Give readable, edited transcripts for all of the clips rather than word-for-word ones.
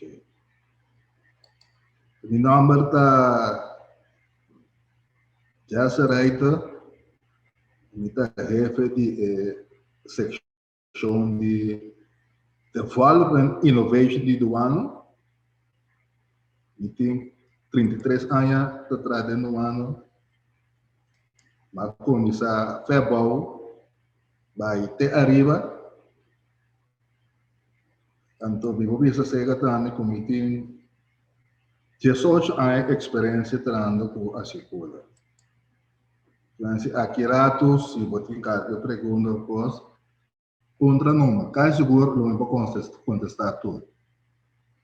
Okay. Mi number ta Jesse Reiter, mi ta jefe di section di Development Innovation di Duano. Mi tem 33 anos te trade no ano. Mas começar febrero, vai te arriba. Então, mi vou bisa sega também com mi tem 18 anos de experiência trando com a escola. Então, aqui ratos, se você quer perguntar, pois, contra nome, cai seguro, não vou contestar tudo.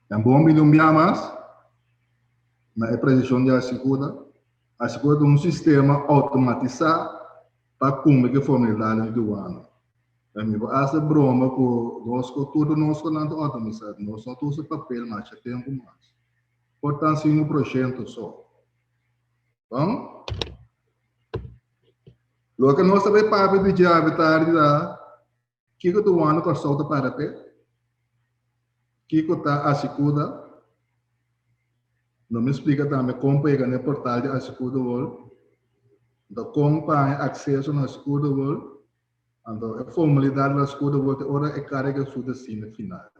É bom me lembrar mais, na precisão de assegura é um sistema automatizado para cumprir a formalidade do ano. A mim, essa broma com nós, tudo nós não automatizado, nós só usa papel, mas já tempo mais. Portanto, 5% só. Bom? Lo que nós sabemos para de habitar que o ano que solta para ter, que está assegura. Não me explica também como pegar no portal de asseguro world, então como para acesso no asseguro world, então a formalidade do asseguro world ora é carga sua destino final.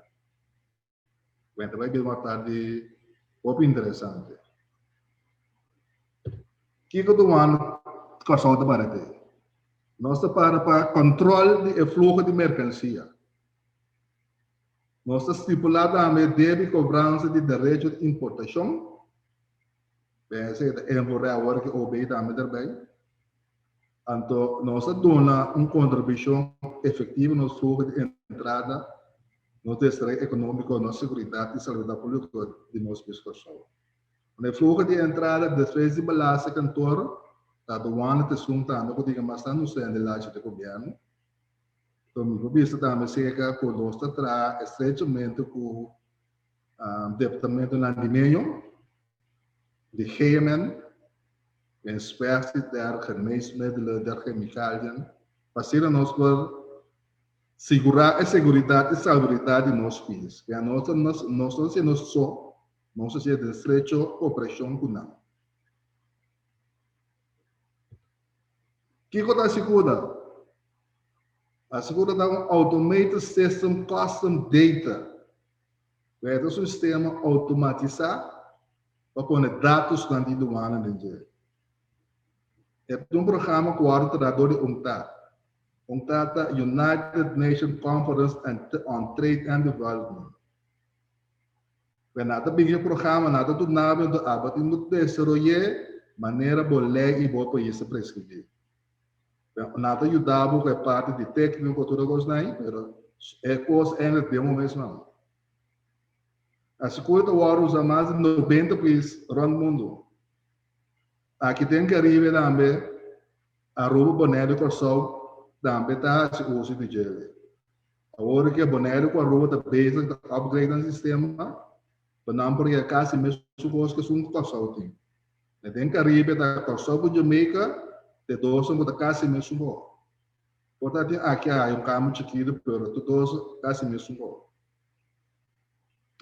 Então vai ter uma tarde muito interessante. Que o ano que solta para ter? Nós para controle de fluxo de mercancia. Nós estipulamos também deve cobrança de direito de importação. Pensa que é agora que o bem também também. Então, nós damos uma contribuição efetiva no fluxo de entrada, no desenvolvimento econômico, na segurança e saúde pública de nossa pessoa. No fluxo de entrada, depois de balança cantor, a aduana te sunta, não pode mais estar no centro de laje do governo. Então, me visto também seca por nós tra estreitamente com o departamento de landimento, de GMN, de inspectie der geneesmiddelen, der chemicaliën, para nós por segurar a segurança e salubridade de nossos filhos. Que nós não só, nós se de estreita cooperação com nós. Que coisa segura? A segura dá um automated system custom data. É um sistema automatizado para pôr dados dentro do ano de é um programa que o traduz de UNCTAD. UNCTAD United Nations Conference on Trade and Development. Nada bem o programa, nada do nada do abate muito desenvolver maneira bolé e boa país prescrever. Nada ajudava com a parte de técnico que todos nós, mas é coisa ainda de um mesmo. A segunda hora usa mais de 90 países no mundo. Aqui tem que arribar também a roupa boneiro com o sol, também está se usa de gel. Agora que a boneiro com a roupa da peça, upgrade no sistema, não porque a casa mesmo coisa que são com o sol tem. Tem que arribar com o sol para Jamaica, de dois são da casa mesmo. Portanto, aqui há caminho chiquito, pero todos casa mesmo.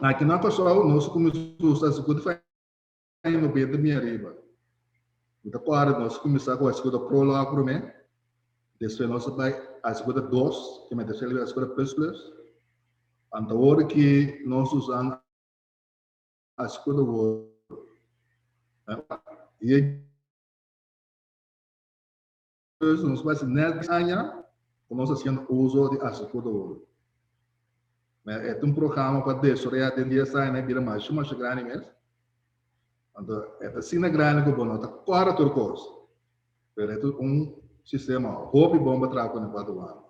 Aqui na pessoal, nós começamos a segunda no bem da minha riba. Então, claro, nós começamos com a segunda prologue para mim. Depois, nós vai a segunda 2, que me deixa a segunda plus. Então, agora que nós usamos a segunda word. E nós vamos nessa área, nós fazendo uso de a segunda word. É um programa para desenvolver dentro dessa área, vira mais grande mesmo. Então, é assim grande que o bono está quase tudo coisa. É um sistema hobby bomba trabalho no Paduano.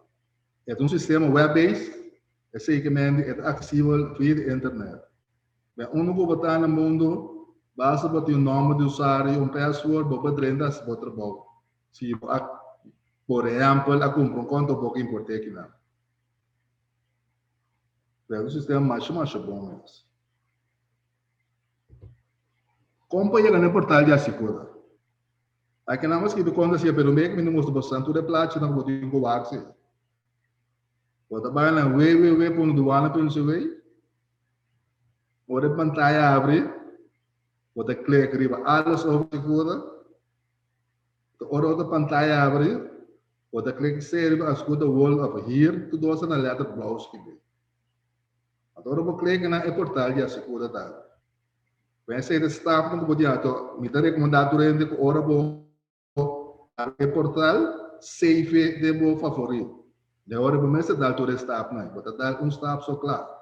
É um sistema web-based, é segmento é acessível via internet. É único botar no mundo, basta botar o nome do usuário, password, boba drenda se botar bom. Se por exemplo, a comprar conta pouco importante aqui não. É um sistema mais bom mesmo. Como pode chegar no portal de assegura? Aqui não é que conta se pelo meio que não mostra bastante de plata não pode encontrar-se. Pode trabalhar na www.duana.cv Ora pantalla abre, bota click riba alles over segura. Ora outra pantalla abre, bota click serve as good wall of here to dosa na letter blouse que vem. Agora vou clicar na portal de segura tá. Vai ser de staff no podia to, me dá recomendado durante que ora vou a portal save de meu favorito. De hora vou mesmo dar todo staff né, bota dar staff só claro.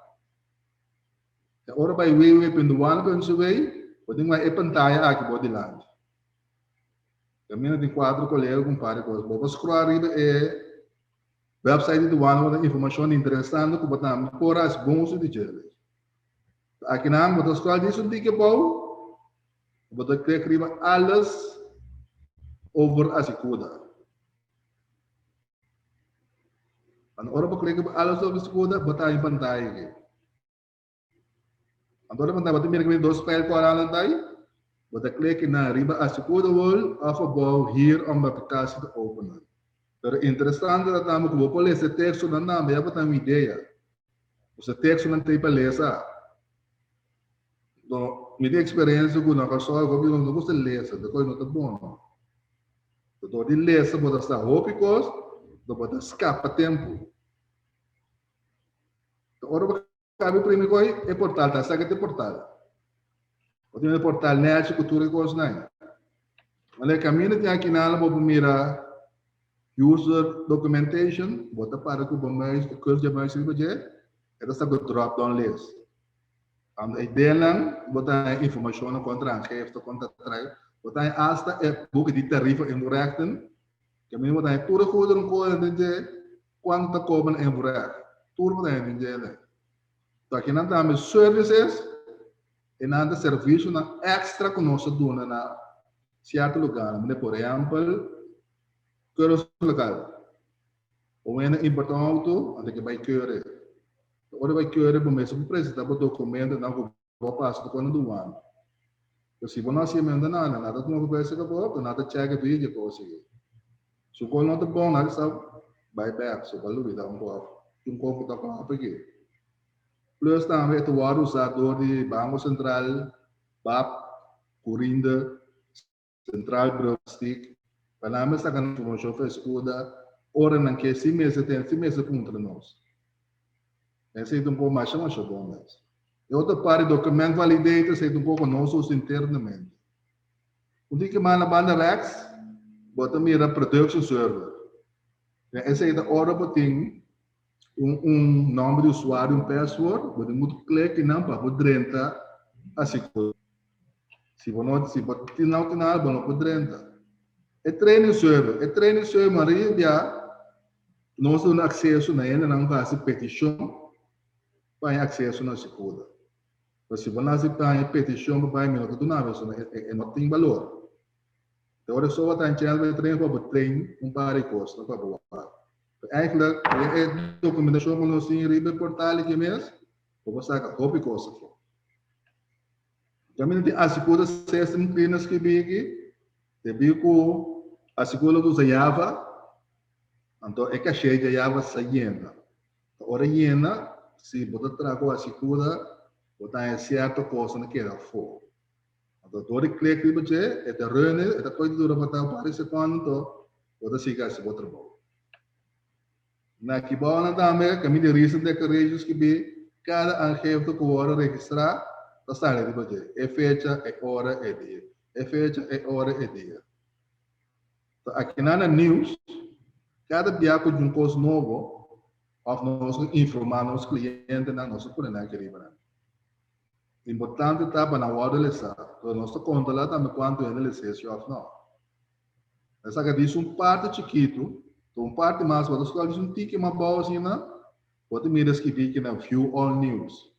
De hora vai ver penduan com isso vai, pode uma pantalla aqui pode lá. Caminho de 4 colegas com para coisas. Vou scroll arriba website do ano informação interessante que botamos por as bons de gel. Aqui na vou scroll disso dica bom. Vou clicar riba alles over a segunda. Quando ora vou clicar alles over a segunda, botar em pantalla aqui. Agora vou botar primeiro dois spell para lá daí. Vou clicar na riba a segunda wall of above here on the application to open. Pero interessante é que eu vou ler esse texto na nome, eu vou ter uma ideia. Esse texto não tem para ler, sabe? Então, minha experiência com a pessoa, eu não gosto de ler, depois não está bom. Então, de ler, você pode estar rópicos, você pode escapar tempo. Então, agora, cabe primeiro coisa, é portal, tá? Sabe que é portal. O tem portal, net, cultura e coisas, não. Mas, caminho tem aqui na vou mirar user documentation, bota para que o mais curso de mais riba é essa drop down list. A ideia não botar informação contra a chefe, contra trás, botar hasta é book de tarifa em rechten, que mesmo botar tudo coisa não coisa de quanto cobram em recht, tudo botar em dizer. Então aqui não temos services e nada serviço na extra que nós damos na certo lugar, por exemplo curso local. Ou ainda importar um auto, até que vai querer. Agora vai querer para mesmo apresentar o documento na vou passar do quando do ano. Porque se você não se nada tu não vai ser capaz, nada checa vídeo para você. Se o qual não é bom, nada sabe, vai back, se vai dar um pouco da coisa aqui. Plus também tu vai usador de Banco Central, BAP, Corinda, Central Broadstick. Para nós está com informação frescuda, ora não que se mês contra nós. Esse é um pouco mais bom mesmo. E outra parte documento validator é um pouco nossos internamente. O que mais na banda Rex, bota mira production server. Essa é a hora para ter nome de usuário, password, você muito clique não para poder entrar assim. Se você não tem nada, não pode entrar. É training server, Maria já nós temos acesso na ele, não faz petição para acesso na segunda. Mas se você tem petição para mim, não não tem valor. Então, só vai ter chance de treinar para treinar par de coisas para voar. Eigenlijk é documentação que nós temos em portal que mesmo, para você copy coisas. Também tem a segunda system cleaners que vem aqui, que a segunda usa Java, então é que a cheia de Java saindo. Agora se você traga a segunda, você tem certa coisa que era for. Então todo clique que você é de runner, é da coisa dura para aparecer quando você siga esse outro bom. Na que bom na também, caminho de recent declarations que vem cada arquivo que você registrar, está ali de você. É fecha, é hora, é dia. É fecha, é hora, é dia. Aqui na news, cada dia com um curso novo, nós informar os clientes na nossa comunidade querida. Importante está para na hora de lesar. Então, nós conta lá também quanto é de lesar ou não. Essa que diz parte chiquito, então parte mais, mas escola diz tique mais bom assim, pode mirar que fica na view all news.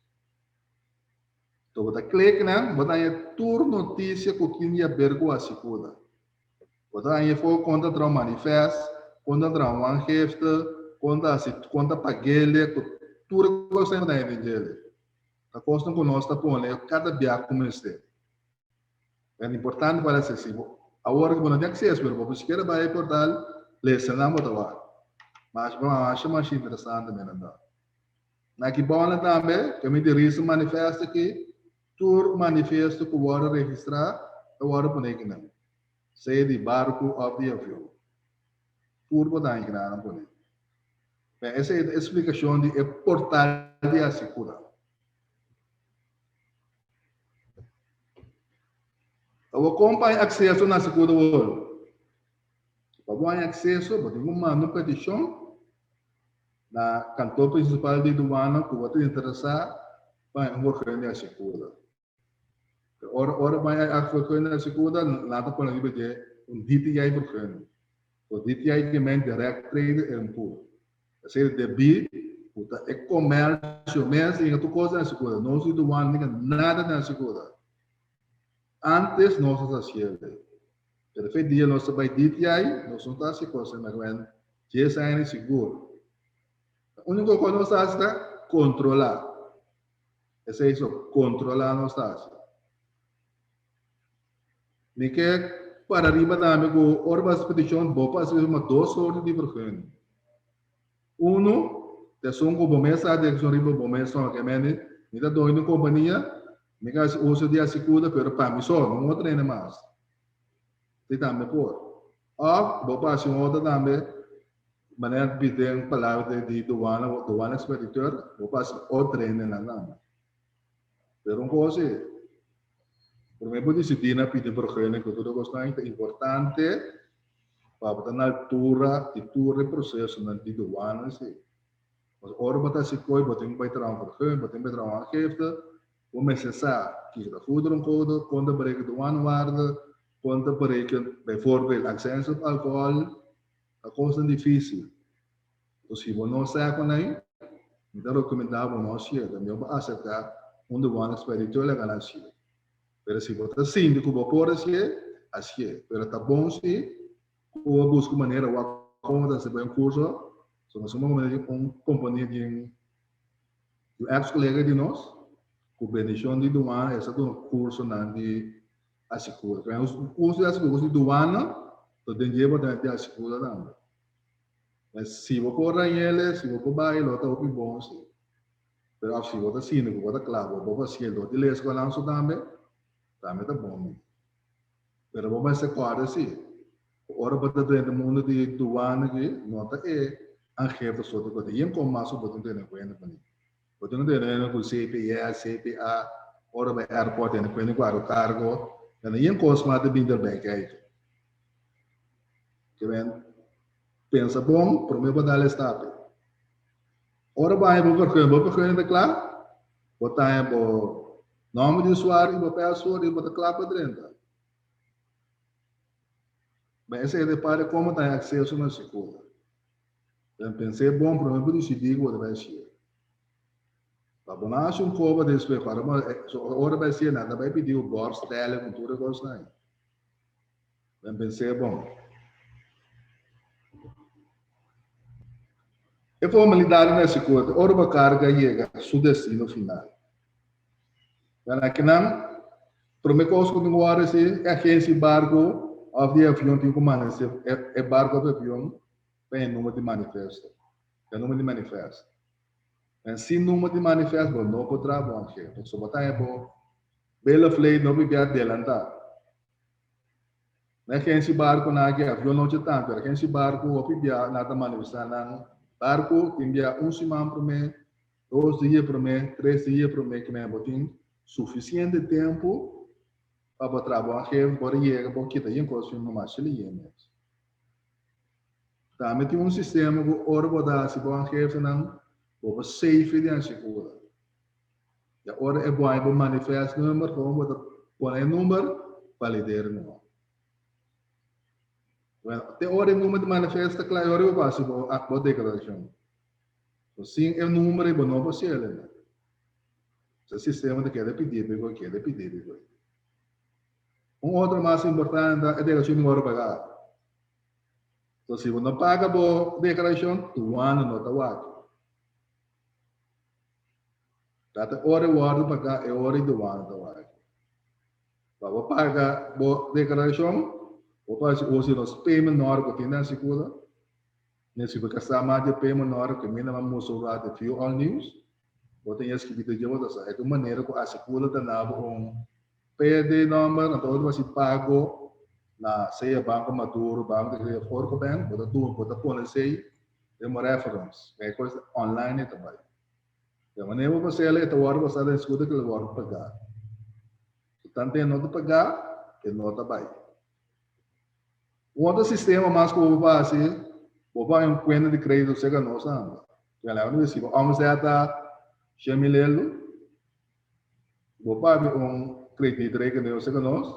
Então, você clica, você tem tour notícia que tinha ver com a segunda. Quando a gente for conta o manifesto, conta o manifesto, conta paguele, tudo que você não tem dele. A costa que nós estamos pondo, cada dia como este. É importante para acessível. Agora que você tem acesso, mas você quer vai portal, lecionamos o trabalho. Mas acho mais interessante mesmo. Na que bom também, que me dirige manifesto aqui, Tour manifesto que pode registrar, pode pôr aqui não. Seja de barco ou de avião. Tour pode dar aqui não pôr. Essa é a explicação de portal de assegura. Eu acompanho acesso na segunda hora. Para ganhar acesso, eu tenho uma petição na cantor principal de Duana que você interessar para um governo de assegura. Ora vai a governo de assegura, nada para não ter DTI governo. O DTI que é direct trade é puro. Seja de B, é comércio, mas em outra coisa na segura. Não se Duana nada na segura. Antes nós fazíamos. Perfeito dia nós vai DTI, nós não está se considerando que essa é seguro. A única coisa que nós fazemos é controlar. Esse é isso, controlar nós fazemos. Me quer para arriba também com a expedição, vou fazer uma duas sortes de projetos. De som com o mês, a direção riba o mês só que me dá dois na companhia, me quer uso de assegura, pero para mim só não vou treinar mais. Tem também por. Vou passar outra também, maneira de pedir palavra de Duana expeditor, vou passar outra treinar na nada. Pero coisa, por exemplo, disciplina pedir projeto que tudo bastante importante para estar na altura de todo o processo na Duana, sim. Mas ora bota se coi, bota um vai trabalhar projeto, bota um vai trabalhar geefte, o necessário que está tudo um code, quando bereiken Duana waarde, quando bereiken bijvoorbeeld acesso ao álcool, a coisa difícil. Então, se você não sabe com aí, então recomendava nós ser, também para aceitar Duana expeditor legal assim. Pero se você sente que você pode ser, assim. Pero tá bom se ou busca maneira ou como você vai curso, nós somos uma companhia de ex-colega de nós, com bendição de Duana, esse é um curso de assegura. Os cursos de assegura de Duana, também leva de assegura também. Mas se você for ele, se você vai, ele está muito bom, sim. Pero se você assina, se você claro, você vai ser, de ler com lanço também tá bom. Pero você vai ser claro, sim. Ora para dentro do mundo de Duana que nota é a jefe só de coisa. E como mais o botão tem na conta para mim. Botão tem na com CPA, CPA, ora vai airport tem na conta com o cargo. E em coisa mais de binder back aí. Que vem pensa bom, para mim dar estável. Ora vai vou percorrer de claro. Botar o nome do usuário, vou pegar o usuário e botar claro para dentro. Mas esse é de para como tem acesso na segura. Eu pensei, bom, para mim, por decidir o que vai ser. Para bonar um copo de espelho, para hora vai ser nada, vai pedir o bordo, tele, com tudo que eu Eu pensei, bom. A formalidade na segura, hora para carga chega ao seu destino final. Aqui não, para mim, coisa que eu agora é agência barco, of the avião tem como é barco de avião tem número de manifesto mas se número de manifesto não pode trabalhar então só botar é bom bela flei não vai adelantar né que esse barco na que avião não tinha tanto que esse barco o pibia nada manifestar barco tem dia semana por mês 2 dias por mês 3 dias por mês que me botem suficiente tempo para trabalhar para chegar para que tenha coisa no mais ali também tem sistema que ora botar se bom chefe não para safe de assegura e ora é bom para manifesto número como botar põe número validar não até hora o número de manifesto claro eu passo a declaração assim é o número é bom não você né o sistema de que é pedir outro mais importante é a declaração de hora pagar. Então, se você não paga a declaração, tu não está lá. Cada hora o hora pagar é hora do ano está lá. Para você pagar a declaração, você usa os payment na hora que tem na segura. Nesse caso, mais de payment na hora que minimum usuário de fuel all news. Você tem escrito de outra, é de maneira que a segura da PD number, então você pago na seja banco maduro, banco de forco bank, você põe sei de uma reference, é coisa online também. De maneira que você lê, então você dá escuta que ele vai pagar. Tanto tem nota pagar, que nota vai. O outro sistema mais que eu vou fazer, vou fazer um conta de crédito chega nós não. Já lá no recibo, vamos a chamilelo, vou fazer crédito que nós chega nós,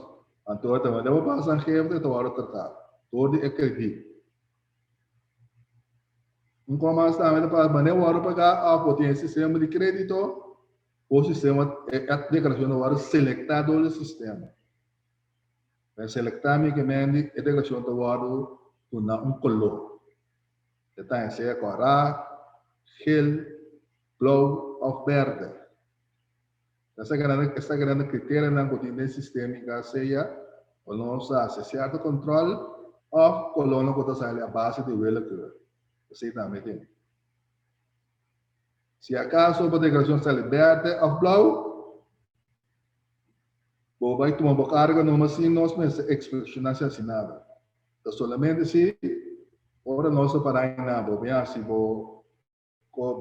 então também vou passar a chefe de todo tratar, todo é crédito. Como também para maneira hora pagar a potência sistema de crédito, o sistema é a declaração do hora selectado do sistema. Selectamicamente, a declaração do hora com color. Está em ser cora, gel, blue ou verde. Essa grande critério na cotinha sistêmica seja o nosso certo controle ou coluna que está a base de velocro. Assim também tem. Se acaso a declaração está verde ou blue, o vai tomar carga numa assim nós mesmos expressão assinada. Então solamente se ora nós para ainda vou bem assim vou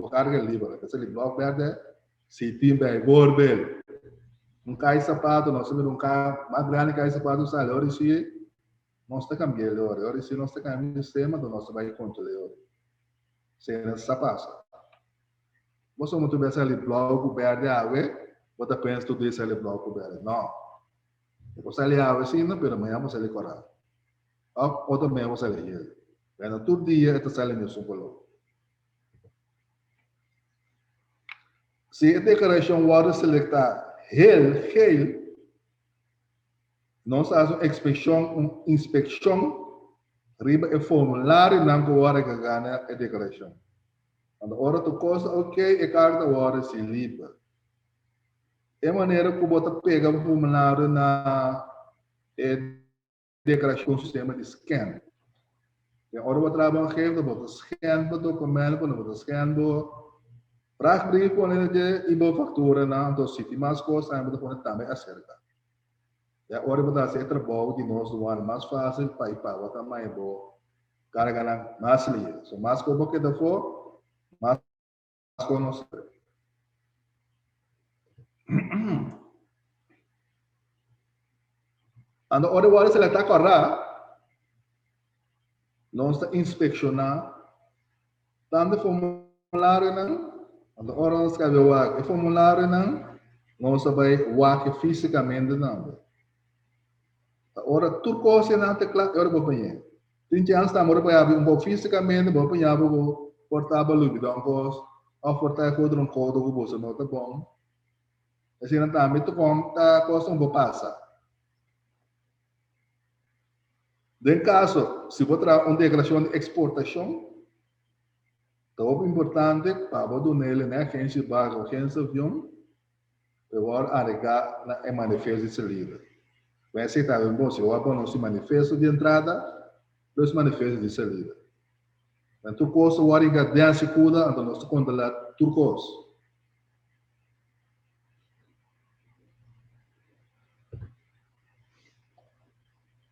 carga livre, que se blue verde se timbre bordel. Cai sapato, nós temos cai mais grande cai sapato sai ora se nós está cambiando ora se nós está cambiando o sistema do nosso vai controlar. Se essa passa. Você muito bem se ele bloco verde água, você pensa tudo isso ele bloco verde. Não. Você ali água assim, não, mas amanhã você ele correr. Ou também você ele ir. Então todo dia está saindo isso pelo. Se a declaração water selectar hail, nós fazemos inspeção, riba o formulário não que hora que ganha a declaração. Quando a hora tu costa, ok, a carta hora se limpa. É maneira que você pega o formulário na declaração do sistema de scan. E a hora você trabalha, você scan o documento, você scan para abrir com ele de factura na do sítio mais costa, você também acerta. E a hora você faz trabalho de nós do ano mais fácil para ir para o tamanho do carga mais livre. So mais como que da for, mais conosco. Ando hora se ele está correndo, nós está inspecionar tanto formulário não, ando hora nós cabe o formulário não, nós vai o fisicamente não. Ora tudo coisa não te claro ora vou banhar. Tem chance tá mora para abrir fisicamente vou banhar vou portável lugar então cos oferta com outro código que você não tá bom. Assim não tá muito bom tá coisa vou passar. Em caso se você uma declaração de exportação, então é importante para você nele na agência básica, agência avião, para agregar na manifesto de saída. Vai aceitar o bom se o abono se manifesto de entrada, dois manifestos de saída. Então, o curso o ariga dance cuida, então nós conta lá turcos.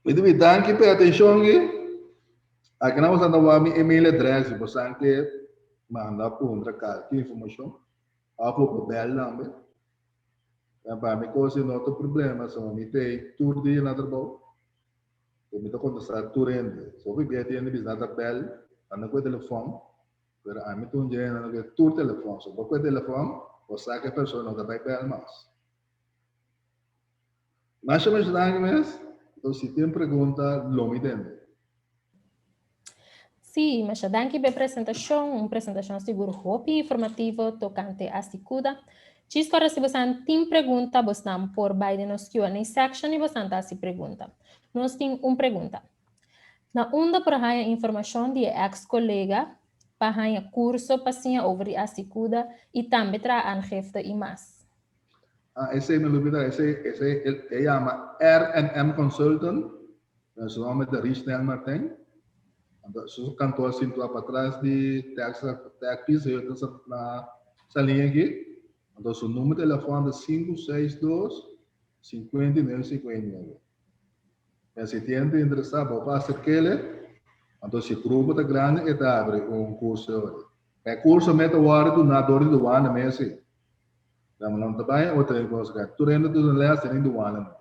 E de verdade que pay atenção que aqui nós andamos a minha email address, você que manda por outra cara, que informação, a pouco belo nome. Para mim coisa não tem problema, só me tem tudo de nada bom. Eu me tô contestando tudo ainda. Só que bem tem business da belo, anda com o telefone, pero a mim tô já anda com tudo telefone, só com o telefone, você que a pessoa não vai belo mais. Mas eu me ajuda mesmo. Então, se tem pergunta, não me entende. Sim, mas danke pela apresentação, uma apresentação seguro e informativa tocante a Sicuda. Agora, se você tem pergunta, você não por baixo nos Q&A section e você não se pergunta. Nós temos uma pergunta. Na onda para a informação de ex-colega para o curso para over a Sicuda e também para a angefte e mais. Esse me lembra, ele chama R&M Consultant, seu nome é Richard Martin. Então, cantor assim para trás de tax piso na linha aqui. Então, o número de telefone é 562-5959. Se tem interessado, vou fazer aquele. Então, se o grupo está grande, é abre curso. É curso meta-ware do nadador do ano, mesmo. Não está bem, ou tem que buscar. Tu ainda tu não lê, tem do ano.